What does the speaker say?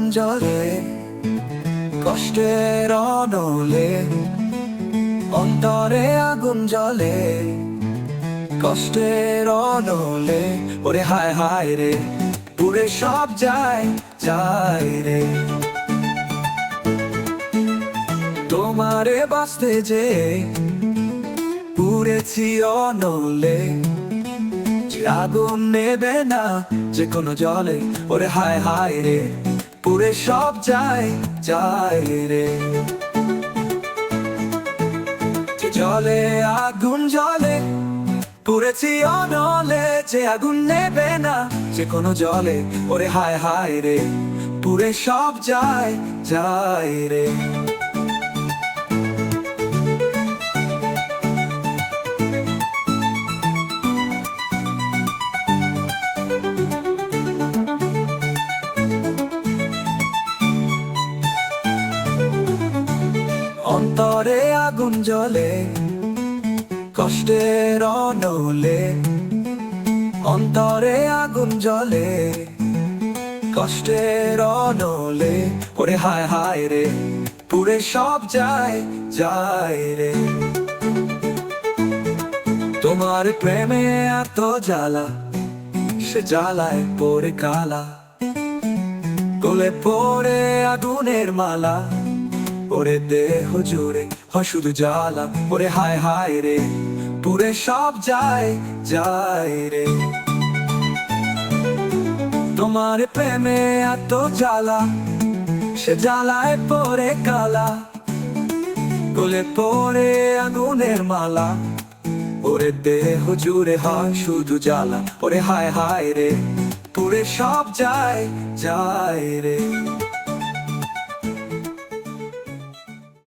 জ্বলে, কষ্টের অনলে অন্তরে আগুন জ্বলে, কষ্টের অনলে। ওরে হায় হায় রে, পুরে সব যায় যায় রে। তোমারে বাঁচতে যে পুড়েছি অনলে, যে আগুন নেবে না যে কোনো জলে। ওরে হায় হায় রে, পুরে সব যায় যায় রে। যে জলে আগুন জ্বলে, পুড়েছি অনলে, যে আগুন নেবে না যে কোনো জলে। ওরে হায় হায় রে, পুরে সব যায় যায় রে। অন্তরে আগুন জ্বলে, কষ্টের অনলে অন্তরে আগুন জ্বলে, কষ্টের অনলে। ওরে হায় হায় রে, পুরে সব যায় যায় রে। তোমার প্রেমে এত জ্বালা, সে জ্বালায় পড়ে কালা, গলে পড়ে আগুনের মালা। ওরে দেহ জুড়ে হয় শুধু জ্বালা। ওরে হায় হায় রে, পুরে সব যায় যায় রে। তোমার প্রেমে এত জ্বালা, সে জ্বালায় পড়ে কালা, গলে পড়ে আগুনের মালা। ওরে দেহ জুড়ে হয় শুধু জ্বালা। ওরে হায় হায় রে, পুরে সব যায় যায় রে।